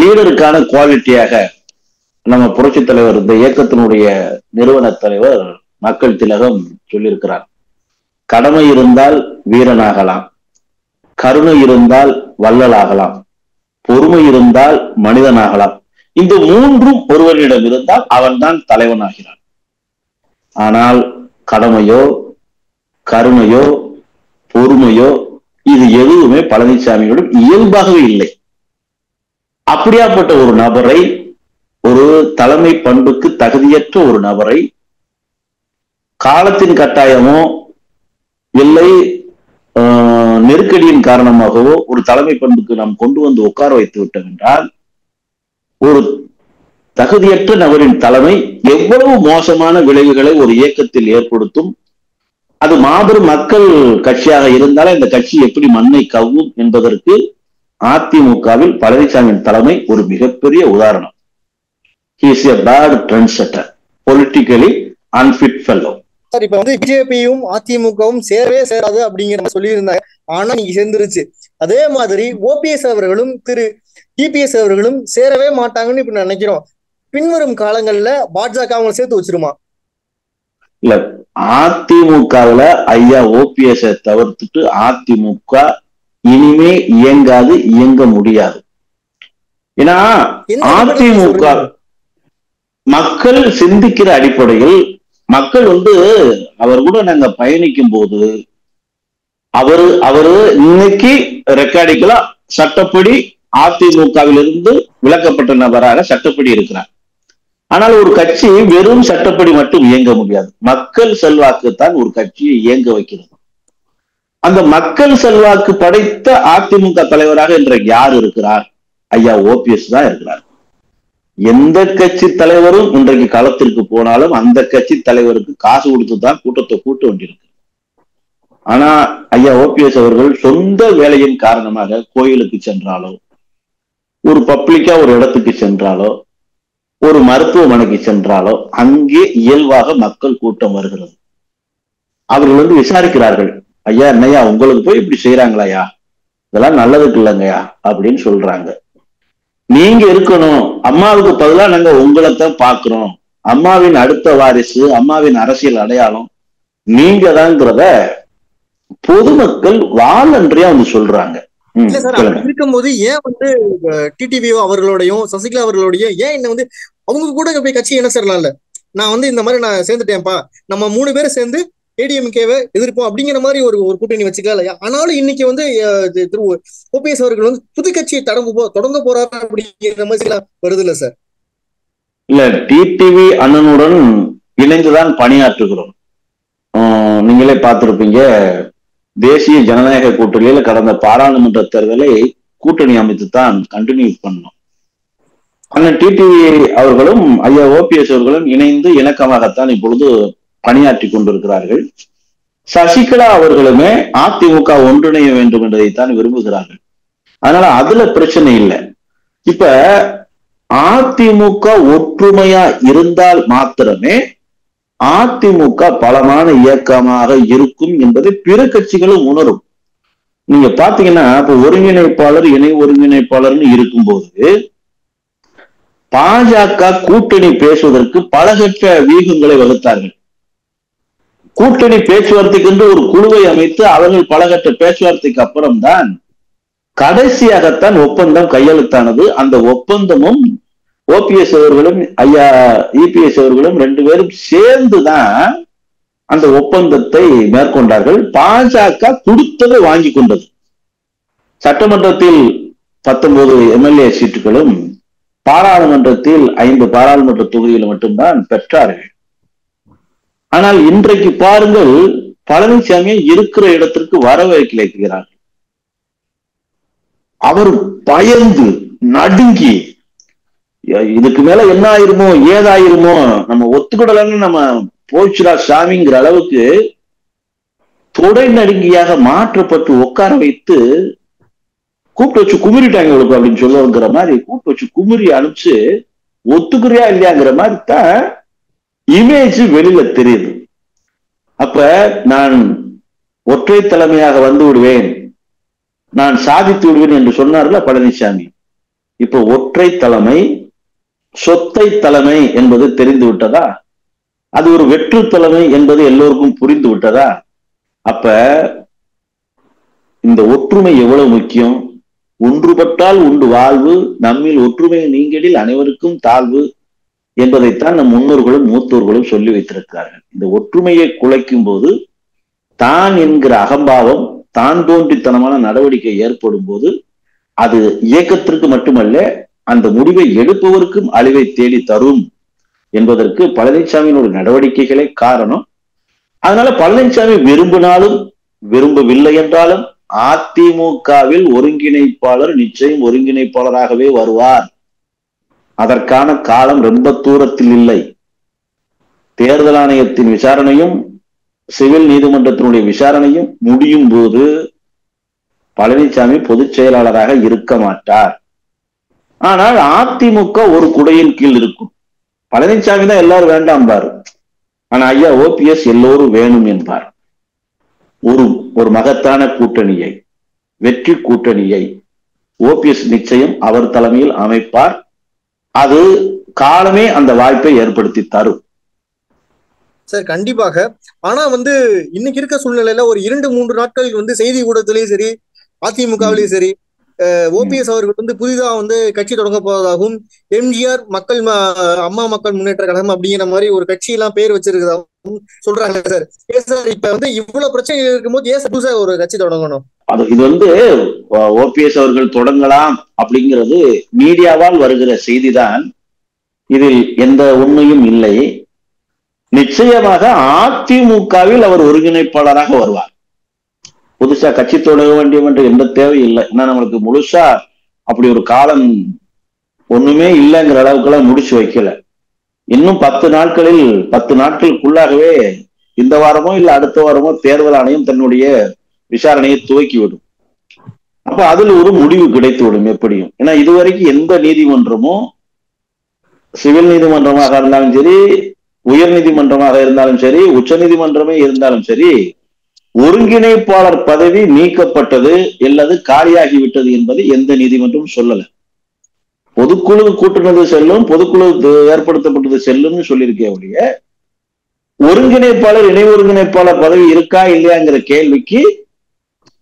B: லீடருக்கான குவாலிட்டியாக நம்ம புரட்சி தலைவர், இந்த இயக்கத்தினுடைய நிறுவன தலைவர் மக்கள் திலகம் சொல்லியிருக்கிறார். கடமை இருந்தால் வீரனாகலாம், கருணை இருந்தால் வள்ளலாகலாம், பொறுமை இருந்தால் மனிதனாகலாம். இந்த மூன்றும் ஒருவரிடம் இருந்தால் அவன்தான் தலைவனாகிறான். ஆனால் கடமையோ கருணையோ பொறுமையோ இது எதுவுமே பழனிசாமியோடும் இயல்பாகவே இல்லை. அப்படியாப்பட்ட ஒரு நபரை, ஒரு தலைமை பண்புக்கு தகுதியற்ற ஒரு நபரை காலத்தின் கட்டாயமோ இல்லை நெருக்கடியின் காரணமாகவோ ஒரு தலைமை பண்புக்கு நாம் கொண்டு வந்து உட்கார வைத்து விட்டோம் என்றால், ஒரு தகுதியற்ற நபரின் தலைமை எவ்வளவு மோசமான விளைவுகளை ஒரு இயக்கத்தில் ஏற்படுத்தும், அது மாபெரும் மக்கள் கட்சியாக இருந்தாலே இந்த கட்சி எப்படி மண்ணை கவ்வும் என்பதற்கு அதிமுகவில் பழனிசாமியின் தலைமை ஒரு மிகப்பெரிய உதாரணம். He is a bad trendsetter, politically unfit fellow.
A: Sir, இப்ப பிஜேபியும் அதிமுகவும் சேரவே சேராது அப்படிங்கிற சொல்லி இருந்தாங்க. ஆனா நீங்க சேர்ந்துருச்சு. அதே மாதிரி ஓபிஎஸ் அவர்களும் திரு டிபிஎஸ் அவர்களும் சேரவே மாட்டாங்கன்னு இப்ப நினைக்கிறோம். பின்வரும் காலங்கள்ல பாஜக அவங்க சேர்த்து வச்சிருமா?
B: இல்ல, அதிமுகவுல ஐயா ஓபிஎஸ் தவிர்த்துட்டு அதிமுக இனிமே இயங்காது, இயங்க முடியாது. ஏன்னா அதிமுக மக்கள் சிந்திக்கிற அடிப்படையில், மக்கள் அவர் கூட நாங்க பயணிக்கும் போது அவரு இன்னைக்கு ரெக்கார்டிக்கலா சட்டப்படி அதிமுகவிலிருந்து விலக்கப்பட்ட நபராக சட்டப்படி இருக்கிறார். ஆனால் ஒரு கட்சி வெறும் சட்டப்படி மட்டும் இயங்க முடியாது. மக்கள் செல்வாக்குத்தான் ஒரு கட்சியை இயங்க வைக்கிறது. அந்த மக்கள் செல்வாக்கு படைத்த அதிமுக தலைவராக இன்றைக்கு யார் இருக்கிறார்? ஐயா ஓபிஎஸ் தான் இருக்கிறார். எந்த கட்சி தலைவரும் இன்றைக்கு களத்திற்கு போனாலும் அந்த கட்சி தலைவருக்கு காசு கொடுத்துதான் கூட்டத்தை கூட்ட வேண்டியிருக்கு. ஆனா ஐயா ஓபிஎஸ் அவர்கள் சொந்த வேலையின் காரணமாக கோயிலுக்கு சென்றாலோ, ஒரு பப்ளிக்கா ஒரு இடத்துக்கு சென்றாலோ, ஒரு மருத்துவமனைக்கு சென்றாலோ அங்கே இயல்பாக மக்கள் கூட்டம் வருகிறது. அவர்கள் விசாரிக்கிறார்கள், ஐயா என்னையா உங்களுக்கு போய் இப்படி செய்யறாங்களாயா, இதெல்லாம் நல்லதுக்கு இல்லைங்கய்யா அப்படின்னு சொல்றாங்க. நீங்க இருக்கணும், அம்மாவுக்கு பதிலாக நாங்க உங்களைத்தான் பாக்குறோம், அம்மாவின் அடுத்த வாரிசு, அம்மாவின் அரசியல் அடையாளம் நீங்க தான்ங்கிறத பொதுமக்கள் வாலன்றியா வந்து சொல்றாங்க.
A: இல்ல சார், அப்படி இருக்கும்போது ஏன் வந்து டிடிவி அவர்களோடையும் சசிகலா அவர்களோடையும் ஏன் என்ன வந்து அவங்க கூட போய் கட்சி என்ன சேரலாம்ல? நான் வந்து இந்த மாதிரி நான் சேர்ந்துட்டேன்ப்பா, நம்ம 3 பேரும் சேர்ந்து ஏடிஎம்கேவை எதிர்ப்போம் அப்படிங்கிற மாதிரி ஒரு கூட்டணி வச்சுக்கலாம் இல்லையா? ஆனாலும் இன்னைக்கு வந்து திரு ஓபிஎஸ் அவர்கள் வந்து புது கட்சியை தொடங்க போறாரு அப்படிங்கிற மாதிரி வருது இல்ல சார்?
B: இல்ல, டிடிவி அண்ணனுடன் இணைந்துதான் பணியாற்றுகிறோம். நீங்களே பார்த்திருப்பீங்க, தேசிய ஜனநாயக கூட்டணியில கடந்த பாராளுமன்ற தேர்தலை கூட்டணி அமைத்துத்தான் கண்டினியூ பண்ணோம். அண்ணன் டிடிவி அவர்களும் ஐயா ஓபிஎஸ் அவர்களும் இணைந்து இணக்கமாகத்தான் இப்பொழுது பணியாற்றி கொண்டிருக்கிறார்கள். சசிகலா அவர்களுமே அதிமுக ஒன்றிணைய வேண்டும் என்பதைத்தான் விரும்புகிறார்கள். அதனால அதுல பிரச்சனை இல்லை. இப்ப அதிமுக ஒற்றுமையா இருந்தால் மாத்திரமே அதிமுக பலமான இயக்கமாக இருக்கும் என்பதை பிற கட்சிகளும் உணரும். நீங்க பாத்தீங்கன்னா இப்ப ஒருங்கிணைப்பாளர் இணை ஒருங்கிணைப்பாளர்னு இருக்கும்போது பாஜக கூட்டணி பேசுவதற்கு பலகட்ட வியூகங்களை வகுத்தார்கள். கூட்டணி பேச்சுவார்த்தைக்கு என்று ஒரு குழுவை அமைத்து அவர்கள் பலகட்ட பேச்சுவார்த்தைக்கு அப்புறம்தான் கடைசியாகத்தான் ஒப்பந்தம் கையெழுத்தானது. அந்த ஒப்பந்தமும் ஓபிஎஸ் அவர்களும் ஐயா இபிஎஸ் அவர்களும் 2 பேரும் சேர்ந்துதான் அந்த ஒப்பந்தத்தை மேற்கொண்டார்கள். பாஜக கொடுத்ததை வாங்கி கொண்டது. சட்டமன்றத்தில் 19 எம்எல்ஏ சீட்டுகளும் பாராளுமன்றத்தில் 5 பாராளுமன்ற தொகுதியில் மட்டும்தான் பெற்றார்கள். ஆனால் இன்றைக்கு பாருங்கள், பழனிசாமியை இருக்கிற இடத்திற்கு வரவேற்கிறார்கள். அவர் பயந்து நடுங்கி இதுக்கு மேல என்ன ஆயிருமோ ஏதாயிருமோ, நம்ம ஒத்துக்கிடலன்னு நம்ம போச்சுடா சாமிங்கிற அளவுக்கு தொடை நடுங்கியாக மாற்றப்பட்டு உட்கார வைத்து கூப்பிட்டு வச்சு குமிரிட்டாங்க உங்களுக்கு அப்படின்னு சொல்லுங்கிற மாதிரி கூப்பிட்டு வச்சு குமிரி அனுப்பிச்சு ஒத்துக்கிறியா இல்லையாங்கிற மாதிரி தான் இமேஜ் வெளியில தெரியுது. அப்ப நான் ஒற்றை தலைமையாக வந்து விடுவேன், நான் சாதித்து விடுவேன் என்று சொன்னார்ல பழனிசாமி. இப்ப ஒற்றை தலைமை, சொத்தை தலைமை என்பது தெரிந்து விட்டதா? அது ஒரு வெற்று தலைமை என்பது எல்லோருக்கும் புரிந்து விட்டதா? அப்ப இந்த ஒற்றுமை எவ்வளவு முக்கியம். ஒன்றுபட்டால் உண்டு வாழ்வு, நம்மில் ஒற்றுமை நீங்கிடில் அனைவருக்கும் தாழ்வு என்பதைத்தான் நம் முன்னோர்களும் மூத்தோர்களும் சொல்லி வைத்திருக்கிறார்கள். இந்த ஒற்றுமையை குலைக்கும் போது தான் என்கிற அகம்பாவம், தான் தோன்றித்தனமான நடவடிக்கை ஏற்படும் போது அது இயக்கத்திற்கு மட்டுமல்ல, அந்த முடிவை எடுப்பவருக்கும் அழிவை தேடி தரும் என்பதற்கு பழனிசாமியினுடைய நடவடிக்கைகளே காரணம். அதனால பழனிசாமி விரும்பினாலும் விரும்பவில்லை என்றாலும் அதிமுகவில் ஒருங்கிணைப்பாளர் நிச்சயம் ஒருங்கிணைப்பாளராகவே வருவார். அதற்கான காலம் ரொம்ப தூரத்தில் இல்லை. தேர்தல் ஆணையத்தின் விசாரணையும் சிவில் நீதிமன்றத்தினுடைய விசாரணையும் முடியும் போது பழனிசாமி பொதுச் செயலாளராக இருக்க மாட்டார். ஆனால் அதிமுக ஒரு குடையின் கீழ் இருக்கும். பழனிசாமி தான் எல்லாரும் வேண்டாம் பாரு, ஆனா ஐயா ஓபிஎஸ் எல்லோரும் வேணும் என்பார். ஒரு மகத்தான கூட்டணியை, வெற்றி கூட்டணியை ஓபிஎஸ் நிச்சயம் அவர் தலைமையில் அமைப்பார். அது காலமே அந்த வாய்ப்பை ஏற்படுத்தி தரும்
A: சார். கண்டிப்பாக. ஆனா வந்து இன்னைக்கு இருக்க சூழ்நிலையில ஒரு 2-3 நாட்கள் வந்து செய்தி ஊடகத்திலையும் சரி, அதிமுகவிலையும் சரி, ஓபிஎஸ் அவர்கள் வந்து புதிதா வந்து கட்சி தொடங்க போவதாகவும், எம்ஜிஆர் அம்மா மக்கள் முன்னேற்ற கழகம் அப்படிங்கிற மாதிரி ஒரு கட்சி எல்லாம் பேர் வச்சிருக்கிறதாகவும் சொல்றாங்க சார். ஏன் சார் இப்ப வந்து இவ்வளவு பிரச்சனைகள் இருக்கும்போது ஏன் புதுசா ஒரு கட்சி தொடங்கணும்?
B: இது வந்து ஓபிஎஸ் அவர்கள் தொடங்கலாம் அப்படிங்கிறது மீடியாவால் வருகிற செய்திதான். இதில் எந்த உண்மையும் இல்லை. நிச்சயமாக அதிமுகவில் அவர் ஒருங்கிணைப்பாளராக வருவார். புதுசா கட்சி தொடங்க வேண்டிய என்ற எந்த தேவையில்லை. ஏன்னா நம்மளுக்கு முழுசா அப்படி ஒரு காலம் ஒண்ணுமே இல்லைங்கிற அளவுக்கு எல்லாம் முடிச்சு வைக்கல. இன்னும் 10 நாட்களுக்குள்ளாகவே இந்த வாரமோ இல்ல அடுத்த வாரமோ தேர்தல் ஆணையம் தன்னுடைய விசாரணையை துவக்கிவிடும். அப்ப அதுல ஒரு முடிவு கிடைத்து விடும் எப்படியும். ஏன்னா இதுவரைக்கும் எந்த நீதிமன்றமும், சிவில் நீதிமன்றமாக இருந்தாலும் சரி, உயர் நீதிமன்றமாக இருந்தாலும் சரி, உச்ச நீதிமன்றமே இருந்தாலும் சரி, ஒருங்கிணைப்பாளர் பதவி நீக்கப்பட்டது அல்லது காலியாகிவிட்டது என்பதை எந்த நீதிமன்றம் சொல்லல. பொதுக்குழு கூட்டுனது செல்லும், பொதுக்குழு ஏற்படுத்தப்பட்டது செல்லும்னு சொல்லியிருக்கே ஒழிய ஒருங்கிணைப்பாளர் இணை ஒருங்கிணைப்பாளர் பதவி இருக்கா இல்லையாங்கிற கேள்விக்கு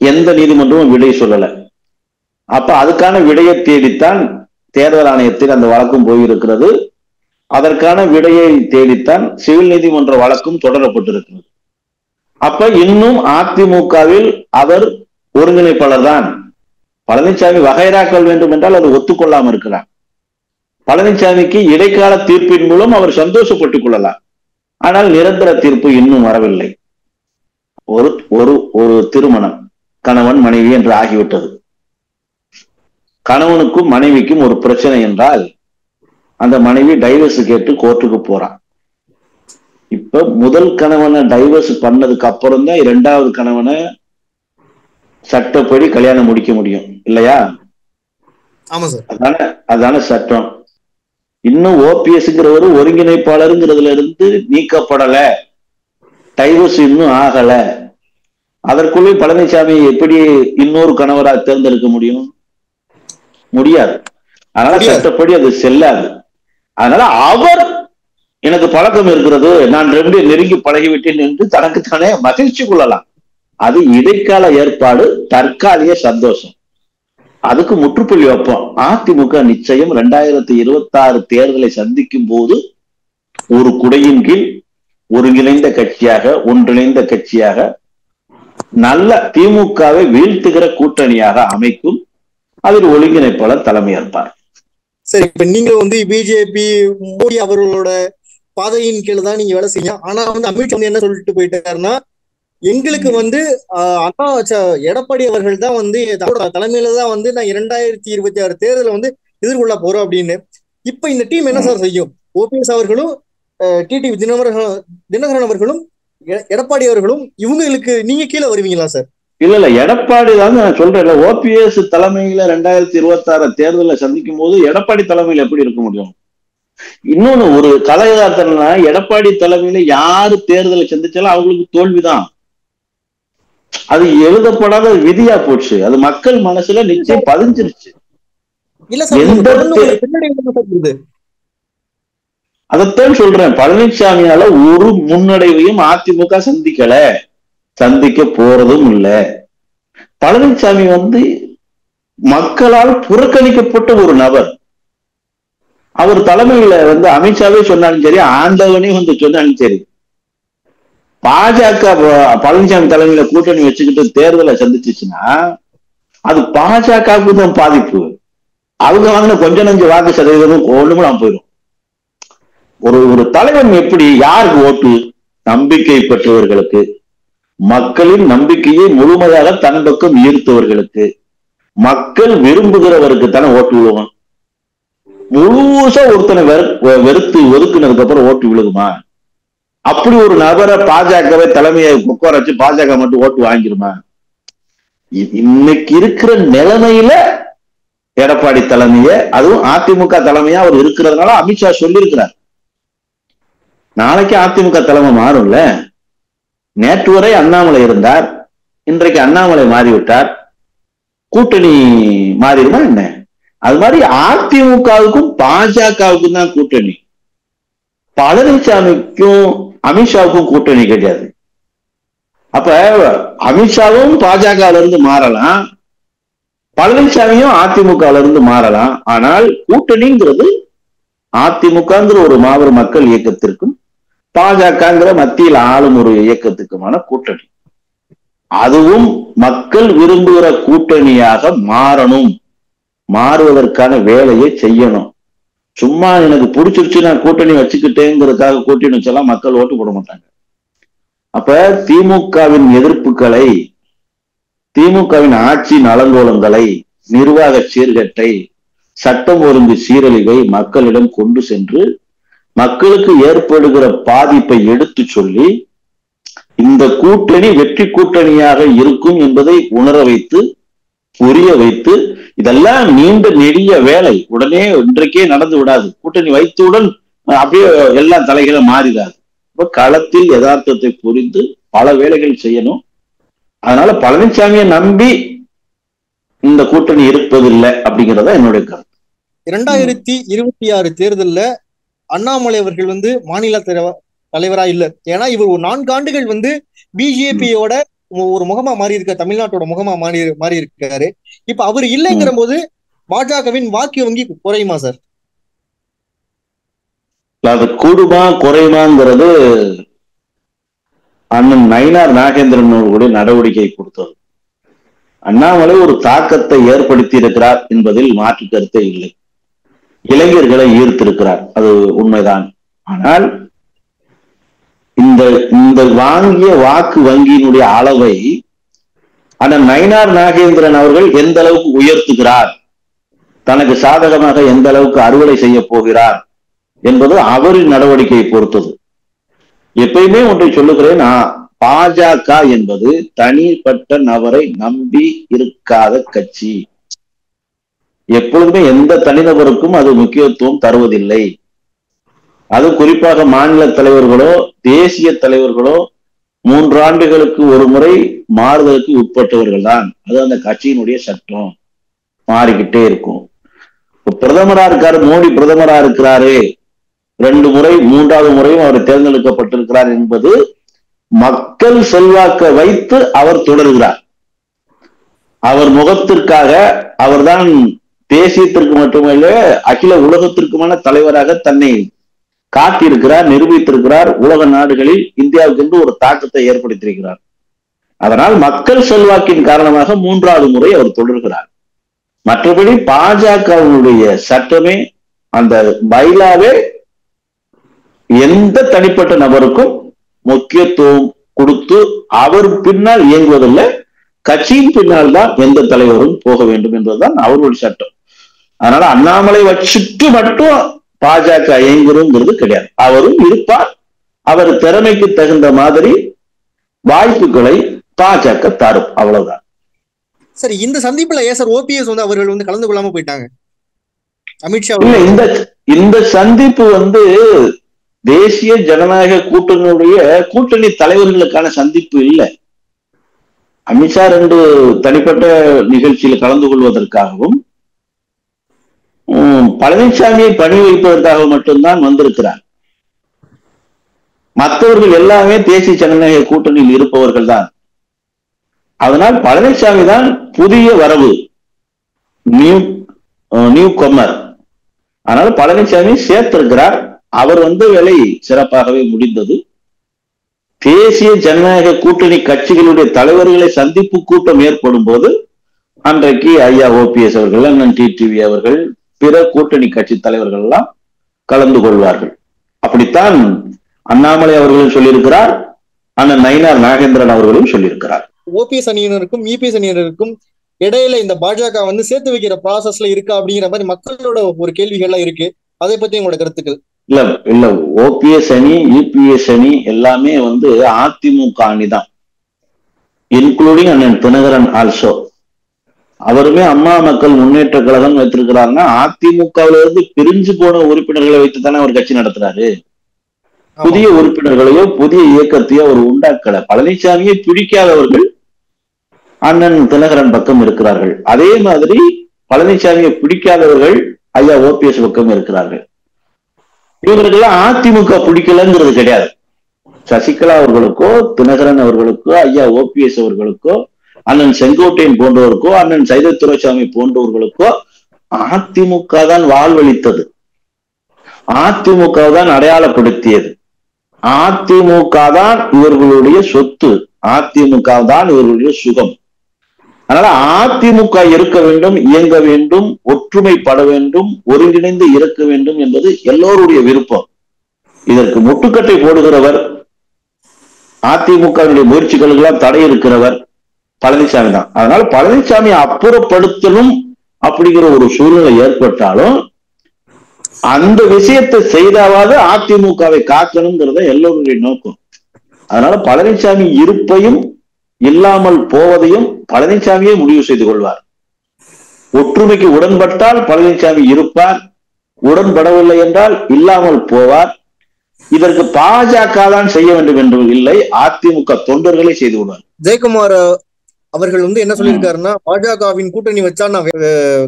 B: எந்த நீதிமன்றமும் விடை சொல்லல. அப்ப அதுக்கான விடையை தேடித்தான் தேர்தல் ஆணையத்தில் அந்த வழக்கும் போயிருக்கிறது. அதற்கான விடையை தேடித்தான் சிவில் நீதிமன்ற வழக்கும் தொடரப்பட்டிருக்கிறது. அப்ப இன்னும் அதிமுகவில் அவர் ஒருங்கிணைப்பாளர் தான். பழனிசாமி வகைராக்கள் வேண்டும் என்றால் அது ஒத்துக்கொள்ளாம இருக்கிறார். பழனிசாமிக்கு இடைக்கால தீர்ப்பின் மூலம் அவர் சந்தோஷப்பட்டுக் கொள்ளலாம். ஆனால் நிரந்தர தீர்ப்பு இன்னும் வரவில்லை. ஒரு ஒரு ஒரு திருமணம் கணவன் மனைவி என்று ஆகிவிட்டது. கணவனுக்கும் மனைவிக்கும் ஒரு பிரச்சனை என்றால் அந்த மனைவி டைவர்ஸ் கேட்டு கோர்ட்டுக்கு போறான். இப்ப முதல் கணவனை டைவர்ஸ் பண்ணதுக்கு அப்புறம் தான் இரண்டாவது கணவனை சட்டப்படி கல்யாணம் முடிக்க முடியும் இல்லையா?
A: ஆமா சார்.
B: அதான சட்டம். இன்னும் ஓபிஎஸ்ங்கிறவரு ஒருங்கிணைப்பாளருங்கிறதுல இருந்து நீக்கப்படல, டைவர்ஸ் இன்னும் ஆகல. அதற்குள்ளே பழனிசாமி எப்படி இன்னொரு கணவரா தேர்ந்தெடுக்க முடியும்? முடியாது. அதனால சட்டப்படி அது செல்லாது. அதனால அவர் எனக்கு பழக்கம் இருக்கிறது, நான் ரெண்டு நெருங்கி பழகிவிட்டேன் என்று தனக்குத்தானே மகிழ்ச்சி கொள்ளலாம். அது இடைக்கால ஏற்பாடு, தற்காலிக சந்தோஷம். அதுக்கு முற்றுப்புள்ளி வைப்போம். அதிமுக நிச்சயம் 2026 தேர்தலை சந்திக்கும் போது ஒரு குடையின் கீழ் ஒருங்கிணைந்த கட்சியாக, ஒன்றிணைந்த கட்சியாக, நல்ல திமுகவை வீழ்த்துகிற கூட்டணியாக அமைக்கும். அதில் ஒருங்கிணைப்பாளர் தலைமையேற்பார்.
A: சரி, இப்ப நீங்க பிஜேபி மோடி அவர்களோட பாதையின் கீழ் தான் நீங்க வேலை செய்ய. ஆனா அமித்ஷா என்ன சொல்லிட்டு போயிட்டாருன்னா, எங்களுக்கு அண்ணா எடப்பாடி அவர்கள் தான் தலைமையில தான் நான் 2026 தேர்தலை எதிர்கொள்ள போறோம் அப்படின்னு. இப்ப இந்த டீம் என்ன சார் செய்யும்? ஓபிஎஸ் அவர்களும் டிடிவி தினகரன் அவர்களும் எடப்பாடி அவர்களும் இவங்களுக்கு நீங்க கீழே வருவீங்களா சார்?
B: இல்ல எடப்பாடி தான் நான் சொல்றேன். ஓபிஎஸ் தலைமையில 2026 தேர்தலை சந்திக்கும் போது எடப்பாடி தலைமையில எப்படி இருக்க முடியும்? இன்னொன்னு ஒரு கலையதார்த்தம்னா, எடப்பாடி தலைமையில யாரு தேர்தலை சந்திச்சாலும் அவங்களுக்கு தோல்விதான். அது எழுதப்படாத விதியா போச்சு. அது மக்கள் மனசுல நிச்சயம் பதிஞ்சிருச்சு. அதைத்தான் சொல்றேன். பழனிசாமியால ஒரு முன்னடைவையும் அதிமுக சந்திக்க போறதும் இல்ல. பழனிசாமி மக்களால் புறக்கணிக்கப்பட்ட ஒரு நபர். அவர் தலைமையில அமித்ஷாவே சொன்னாலும் சரி, ஆண்டவனே சொன்னாலும் சரி, பாஜக பழனிசாமி தலைமையில கூட்டணி வச்சுக்கிட்டு தேர்தலை சந்திச்சுச்சுன்னா அது பாஜகவுக்கு தான் பாதிப்பு. அவங்க வாங்கின கொஞ்சம் நஞ்சு வாக்கு சதவீதமும் ஒண்ணுமெல்லாம் போயிடும். ஒரு தலைவன் எப்படி, யாருக்கு ஓட்டு? நம்பிக்கை பெற்றவர்களுக்கு, மக்களின் நம்பிக்கையை முழுமையாக தன் பக்கம் ஈர்த்தவர்களுக்கு, மக்கள் விரும்புகிறவருக்கு தானே ஓட்டு விழுவான். முழுசா ஒருத்தனை வெறுத்து ஒதுக்குனதுக்கு அப்புறம் ஓட்டு விழுகுமா? அப்படி ஒரு நபரை பாஜகவை தலைமையை உட்கார வச்சு பாஜக மட்டும் ஓட்டு வாங்கிருமா? இன்னைக்கு இருக்கிற நிலைமையில எடப்பாடி தலைமைய, அதுவும் அதிமுக தலைமையா அவர் இருக்கிறதுனால அமித்ஷா சொல்லியிருக்கிறார். நாளைக்கு அதிமுக தலைமை மாறும்ல. நேற்று வரை அண்ணாமலை இருந்தார், இன்றைக்கு அண்ணாமலை மாறிவிட்டார். கூட்டணி மாறிடுமா என்ன? அது மாதிரி அதிமுகவுக்கும் பாஜகவுக்கும் தான் கூட்டணி. பழனிசாமிக்கும் அமித்ஷாவுக்கும் கூட்டணி கிடையாது. அப்ப அமித்ஷாவும் பாஜகல இருந்து மாறலாம், பழனிசாமியும் அதிமுகல இருந்து மாறலாம். ஆனால் கூட்டணிங்கிறது அதிமுகங்கிற ஒரு மாபெரும் மக்கள் இயக்கத்திற்கும் பாஜகங்கிற மத்தியில் ஆளும் ஒரு இயக்கத்துக்குமான கூட்டணி. அதுவும் மக்கள் விரும்புகிற கூட்டணியாக மாறணும். மாறுவதற்கான வேலையை செய்யணும். சும்மா எனக்கு பிடிச்சிருச்சு நான் கூட்டணி வச்சுக்கிட்டேங்கிறதுக்காக கூட்டணி வச்செல்லாம் மக்கள் ஓட்டு போட மாட்டாங்க. அப்ப திமுகவின் எதிர்ப்புகளை, திமுகவின் ஆட்சி நலங்கோலங்களை, நிர்வாக சீர்கேட்டை, சட்டம் ஒழுங்கு சீரழிவை மக்களிடம் கொண்டு சென்று மக்களுக்கு ஏற்படுகிற பாதிப்பை எடுத்து சொல்லி இந்த கூட்டணி வெற்றி கூட்டணியாக இருக்கும் என்பதை உணர வைத்து, புரிய வைத்து, இதெல்லாம் நீண்ட நெடிய வேலை. உடனே இன்றைக்கே நடந்து விடாது. கூட்டணி வைத்தவுடன் அப்படியே எல்லாம் தலைகளை மாறிடாது. இப்ப களத்தில் யதார்த்தத்தை புரிந்து பல வேலைகள் செய்யணும். அதனால பழனிசாமியை நம்பி இந்த கூட்டணி இருப்பதில்லை அப்படிங்கிறத என்னுடைய கருத்து.
A: 2026 தேர்தல்ல அண்ணாமலை அவர்கள் மாநில தலைவரா இல்ல. ஏன்னா இவர் ஒரு 4 ஆண்டுகள் பிஜேபியோட ஒரு முகமா மாறி இருக்க, தமிழ்நாட்டோட முகமா மாறி இருக்காரு. இப்ப அவர் இல்லைங்கிற போது பாஜகவின் வாக்கு வங்கி குறையுமா சார்?
B: அது கூடுமா குறையுமாங்கிறது அண்ணன் நயினார் நாகேந்திரன் அவர்களுடைய நடவடிக்கை கொடுத்தது. அண்ணாமலை ஒரு தாக்கத்தை ஏற்படுத்தி இருக்கிறார் என்பதில் மாற்று கருத்தே இல்லை. இளைஞர்களை ஈர்த்திருக்கிறார், அது உண்மைதான். ஆனால் இந்த வாங்கிய வாக்கு வங்கியினுடைய அளவை அண்ணன் நயினார் நாகேந்திரன் அவர்கள் எந்த அளவுக்கு உயர்த்துகிறார், தனக்கு சாதகமாக எந்த அளவுக்கு அறுவடை செய்ய போகிறார் என்பது அவரின் நடவடிக்கையை பொறுத்தது. எப்பயுமே ஒன்றை சொல்லுகிறேன், பாஜக என்பது தனிப்பட்ட நபரை நம்பி இருக்காத கட்சி. எப்பொழுதுமே எந்த தனிநபருக்கும் அது முக்கியத்துவம் தருவதில்லை. அது குறிப்பாக மாநில தலைவர்களோ தேசிய தலைவர்களோ 3 ஆண்டுகளுக்கு ஒரு முறை மாறுதலுக்கு உட்பட்டவர்கள் தான். அது அந்த கட்சியினுடைய சட்டம், மாறிக்கிட்டே இருக்கும். பிரதமரா இருக்காரு, மோடி பிரதமரா இருக்கிறாரு, 2 முறை 3வது முறையும் அவர் தேர்ந்தெடுக்கப்பட்டிருக்கிறார் என்பது மக்கள் செல்வாக்க வைத்து அவர் தொடர்கிறார். அவர் முகத்திற்காக அவர்தான் தேசியத்திற்கு மட்டுமல்ல அகில உலகத்திற்குமான தலைவராக தன்னை காட்டியிருக்கிறார், நிரூபித்திருக்கிறார். உலக நாடுகளில் இந்தியாவுக்கு என்று ஒரு தாக்கத்தை ஏற்படுத்தியிருக்கிறார். அதனால் மக்கள் செல்வாக்கின் காரணமாக 3வது முறை அவர் தொடர்கிறார். மற்றபடி பாஜகவினுடைய சட்டமே, அந்த பைலாவே எந்த தனிப்பட்ட நபருக்கும் முக்கியத்துவம் கொடுத்து அவர் பின்னால் இயங்குவதில்லை. கட்சியின் பின்னால் தான் எந்த தலைவரும் போக வேண்டும் என்பதுதான் அவருடைய சட்டம். அதனால அண்ணாமலை வச்சுட்டு மட்டும் பாஜக இயங்குறோங்கிறது கிடையாது. அவரும் இருப்பார். அவர் திறமைக்கு தகுந்த மாதிரி வாய்ப்புகளை பாஜக தரும், அவ்வளவுதான்.
A: சரி, இந்த சந்திப்புல ஏன் சார் ஓபிஎஸ் அவர்கள் கலந்து கொள்ளாம போயிட்டாங்க? அமித்ஷா
B: இந்த சந்திப்பு தேசிய ஜனநாயக கூட்டணி தலைவர்களுக்கான சந்திப்பு இல்லை. அமித்ஷா 2 தனிப்பட்ட நிகழ்ச்சியில் கலந்து கொள்வதற்காகவும் பழனிசாமியை பணி வைப்பதற்காக மட்டும்தான் வந்திருக்கிறார். மற்றவர்கள் எல்லாமே தேசிய ஜனநாயக கூட்டணியில் இருப்பவர்கள் தான். அதனால் பழனிசாமி தான் புதிய வரவு, நியூ கமர். அதனால பழனிசாமி சேர்த்திருக்கிறார். அவர் வேலை சிறப்பாகவே முடிந்தது. தேசிய ஜனநாயக கூட்டணி கட்சிகளுடைய தலைவர்களை சந்திப்பு கூட்டம் ஏற்படும் போது அன்றைக்கு ஐயா ஓபிஎஸ் அவர்கள், அண்ணன் டிடிவி அவர்கள், பிற கூட்டணி கட்சி தலைவர்கள் எல்லாம் கலந்து கொள்வார்கள். அப்படித்தான் அண்ணாமலை அவர்களும் சொல்லியிருக்கிறார், அண்ணன் நயினார் நாகேந்திரன் அவர்களும் சொல்லியிருக்கிறார்.
A: ஓபிஎஸ் அணியினருக்கும் இபிஎஸ் அணியினருக்கும் இடையில இந்த பாஜக சேர்த்து வைக்கிற ப்ராசஸ்ல இருக்கா அப்படிங்கிற மாதிரி மக்களோட ஒரு கேள்விகள்லாம் இருக்கு. அதை பத்தி உங்களோட கருத்துக்கள்?
B: இல்ல ஓபிஎஸ் அணி இபிஎஸ் அணி எல்லாமே அதிமுக அணி தான், இன்க்ளூடிங் அண்ணன் தினகரன் ஆல்சோ. அவருமே அம்மா மக்கள் முன்னேற்ற கழகம் வைத்திருக்கிறாருன்னா அதிமுகவில இருந்து பிரிஞ்சு போன உறுப்பினர்களை வைத்து தானே அவர் கட்சி நடத்துறாரு. புதிய உறுப்பினர்களையோ புதிய இயக்கத்தையோ அவர் உண்டாக்கல. பழனிசாமியை பிடிக்காதவர்கள் அண்ணன் தினகரன் பக்கம் இருக்கிறார்கள். அதே மாதிரி பழனிசாமியை பிடிக்காதவர்கள் ஐயா ஓபிஎஸ் பக்கம் இருக்கிறார்கள். இவர்களுக்கெல்லாம் அதிமுக பிடிக்கலங்கிறது கிடையாது. சசிகலா அவர்களுக்கோ தினகரன் அவர்களுக்கோ ஐயா ஓபிஎஸ் அவர்களுக்கோ அண்ணன் செங்கோட்டையன் போன்றவருக்கோ அண்ணன் சைதத்துரைசாமி போன்றவர்களுக்கோ அதிமுக தான் வாழ்வளித்தது, அதிமுக தான் அடையாளப்படுத்தியது, அதிமுக தான் இவர்களுடைய சொத்து, அதிமுக தான் இவர்களுடைய சுகம். அதனால அதிமுக இருக்க வேண்டும், இயங்க வேண்டும், ஒற்றுமைப்பட வேண்டும், ஒருங்கிணைந்து இருக்க வேண்டும் என்பது எல்லோருடைய விருப்பம். இதற்கு முட்டுக்கட்டை போடுகிறவர், அதிமுகவுடைய முயற்சிகளுக்கெல்லாம் தடை இருக்கிறவர் பழனிசாமி தான். அதனால பழனிசாமியை அப்புறப்படுத்தணும் அப்படிங்கிற ஒரு சூழ்நிலை ஏற்பட்டாலும் அந்த விஷயத்தை செய்தாவது அதிமுகவை காக்கணுங்கிறத எல்லோருடைய நோக்கம். அதனால பழனிசாமி இருப்பையும் இல்லாமல் போவதையும் பழனிசாமியே முடிவு செய்து கொள்வார். ஒற்றுமைக்கு உடன்பட்டால் பழனிசாமி இருப்பார், உடன்படவில்லை என்றால் இல்லாமல் போவார். இதற்கு பாஜக தான் செய்ய வேண்டும் என்று இல்லை, அதிமுக தொண்டர்களே செய்து கொள்வார்.
A: ஜெயக்குமார் அவர்கள் வந்து என்ன சொல்லியிருக்காருன்னா, பாஜகவின் கூட்டணி வச்சா நான்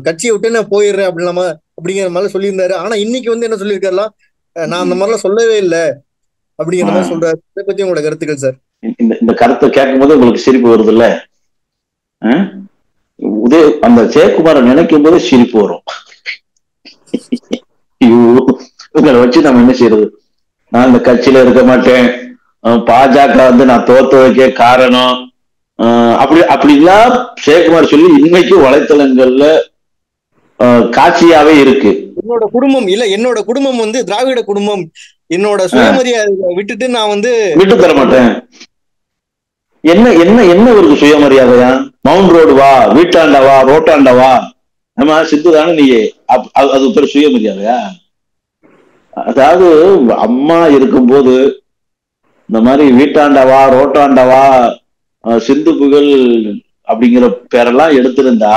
A: கட்சியை விட்டு நான் போயிடுறேன் அப்படிங்கிற மாதிரி சொல்லியிருந்தாரு. ஆனா இன்னைக்கு வந்து என்ன சொல்லியிருக்காருலாம், நான் அந்த மாதிரிலாம் சொல்லவே இல்லை அப்படிங்கிற மாதிரி சொல்றாரு. இதை பத்தி உங்களோட கருத்துக்கள் சார்?
B: இந்த கருத்தை கேட்கும் போது உங்களுக்கு சிரிப்பு வருது இல்ல? அந்த ஜெயக்குமாரை நினைக்கும் போதே சிரிப்பு வரும். இவங்களை வச்சு நம்ம என்ன செய்யறது? நான் இந்த கட்சியில இருக்க மாட்டேன், பாஜக வந்து நான் தோத்ததுக்கே காரணம் அப்படிலாம் ஜெயக்குமார் சொல்லி இன்னைக்கு வலைத்தளங்கள்ல காட்சியாவே இருக்கு. என்னோட குடும்பம் வந்து திராவிட குடும்பம், என்னோட சுயமரியாதை விட்டுட்டு நான் வந்து விட்டு தர மாட்டேன். என்ன என்ன என்ன ஒரு சுயமரியாதையா? மவுண்ட் ரோடு வா, வீட்டாண்டவா, ரோட்டாண்டவா, நம்ம சித்துதானே நீ, அது பேர் சுயமரியாதையா? அதாவது அம்மா இருக்கும்போது இந்த மாதிரி வீட்டாண்டவா, ரோட்டாண்டவா, சிந்து புகழ் அப்படிங்கிற பேரெல்லாம் எடுத்திருந்தா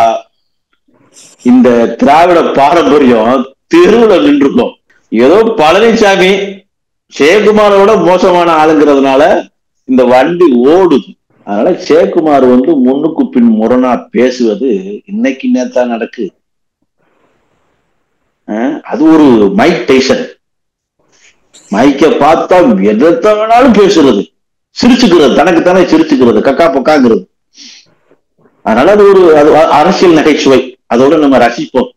B: இந்த திராவிட பாரம்பரியம் தெருவுல நின்றுக்கும். ஏதோ பழனிசாமி ஜெயக்குமாரோட மோசமான ஆளுங்கிறதுனால இந்த வண்டி ஓடுது. அதனால ஜெயக்குமார் வந்து முன்னுக்கு பின் முரணா பேசுவது இன்னைக்கு நேத்தா நடக்கு. அது ஒரு மைக் டைசன். மைக்க பார்த்தா எதை வேணாலும் பேசுறது, சிரிச்சுக்கிறது, தனக்குத்தானே சிரிச்சுக்கிறது, கக்கா பக்காங்கிறது. அதனால அது ஒரு அரசியல் நகைச்சுவை. அதோட நம்ம ரசிப்போம்,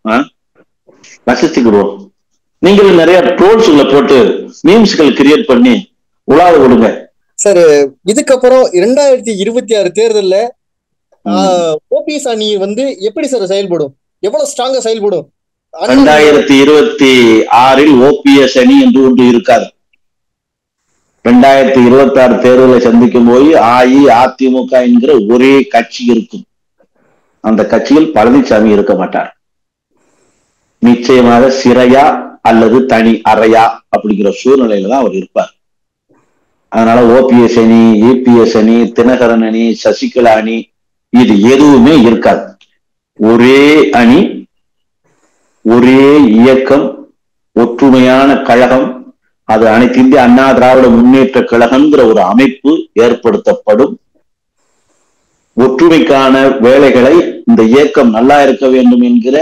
B: ரசிச்சுக்கிடுவோம். நீங்களும் நிறைய ட்ரோல்ஸ்களை போட்டு மீம்ஸ்கள் கிரியேட் பண்ணி உலாவ விடுங்க
A: சார். இதுக்கப்புறம் 2026 தேர்தல்ல ஓபிஎஸ் அணி வந்து எப்படி சார் செயல்படும்? எவ்வளவு ஸ்ட்ராங்கா செயல்படும்?
B: 2026 ஓபிஎஸ் அணி என்று ஒன்று இருக்காது. 2026 தேர்தலை சந்திக்கும் போது அஇஅதிமுக என்கிற ஒரே கட்சி இருக்கும். அந்த கட்சியில் பழனிசாமி இருக்க மாட்டார். நிச்சயமாக சிறையா அல்லது தனி அறையா அப்படிங்கிற சூழ்நிலையில தான் அவர் இருப்பார். அதனால ஓபிஎஸ் அணி, இபிஎஸ் அணி, தினகரன் அணி, சசிகலா அணி இது எதுவுமே இருக்காது. ஒரே அணி, ஒரே இயக்கம், ஒற்றுமையான கழகம், அது அனைத்து இந்திய அண்ணா திராவிட முன்னேற்ற கழகம்ங்கிற ஒரு அமைப்பு ஏற்படுத்தப்படும். ஒற்றுமைக்கான வேலைகளை இந்த இயக்கம் நல்லா இருக்க வேண்டும் என்கிற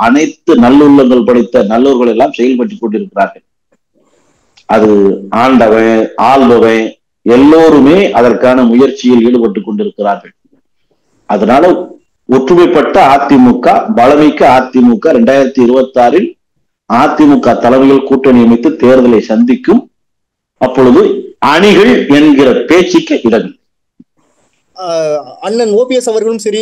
B: அனைத்து நல்லுள்ளங்கள் படைத்த நல்லோர்கள் எல்லாம் செயல்பட்டுக் கொண்டிருக்கிறார்கள். அது ஆண்டவன், ஆள்பவன் எல்லோருமே அதற்கான முயற்சியில் ஈடுபட்டு கொண்டிருக்கிறார்கள். அதனால ஒற்றுமைப்பட்ட அதிமுக, பலமிக்க அதிமுக 2026 அதிமுக தலைமையில் கூட்டணி அமைத்து தேர்தலை சந்திக்கும். அப்பொழுது அணிகள் என்கிற பேச்சுக்கு இடங்கள்.
A: அண்ணன் ஓபிஎஸ் அவர்களும் சரி,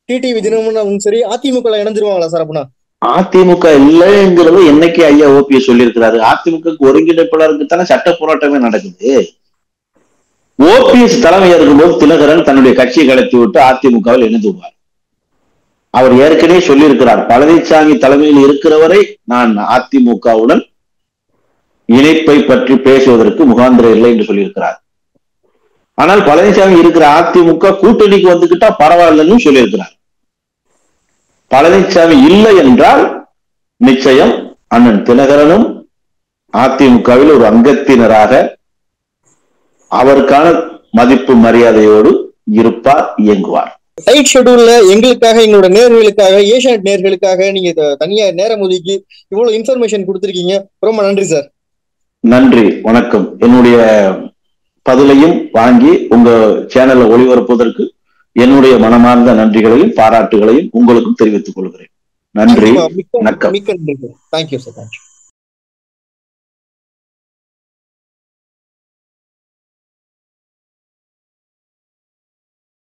A: டிடிவி தினகரனும் சரி அதிமுக இணைஞ்சிருவாங்களா சார்? அப்படின்னா
B: அதிமுக இல்லைங்கிறது என்னைக்கு ஐயா ஓபிஎஸ் சொல்லியிருக்கிறாரு. அதிமுக ஒருங்கிணைப்பாளருக்கு தானே சட்ட போராட்டமே நடக்குது. ஓபிஎஸ் தலைமையா இருக்கும்போது தினகரன் தன்னுடைய கட்சியை கலைத்து விட்டு அதிமுகவில் இணைந்துவார். அவர் ஏற்கனவே சொல்லியிருக்கிறார், பழனிசாமி தலைமையில் இருக்கிறவரை நான் அதிமுகவுடன் இணைப்பை பற்றி பேசுவதற்கு முகாந்திரம் இல்லை என்று சொல்லியிருக்கிறார். ஆனால் பழனிசாமி இருக்கிற அதிமுக கூட்டணிக்கு வந்துகிட்டா பரவாயில்லன்னு சொல்லியிருக்கிறார். பழனிசாமி இல்லை என்றால் நிச்சயம் அண்ணன் தினகரனும் அதிமுகவில் ஒரு அங்கத்தினராக அவருக்கான மதிப்பு மரியாதையோடு இருப்பார், இயங்குவார்.
A: டைட் ஷெட்யூல்ல எங்களுக்காக, எங்களோட நேர்களுக்காக, ஏஷியநெட் நேர்களுக்காக நீங்க தனியா நேரம் ஒதுக்கி இவ்வளவு இன்ஃபர்மேஷன் கொடுத்திருக்கீங்க. ரொம்ப நன்றி சார்.
B: நன்றி, வணக்கம். என்னுடைய பதிலையும் வாங்கி உங்க சேனல்ல ஒளிபரப்புவதற்கு என்னுடைய மனமார்ந்த நன்றிகளையும் பாராட்டுகளையும் உங்களுக்கும் தெரிவித்துக் கொள்கிறேன். நன்றி, வணக்கம்.
A: Thank you sir. தேங்க்யூ.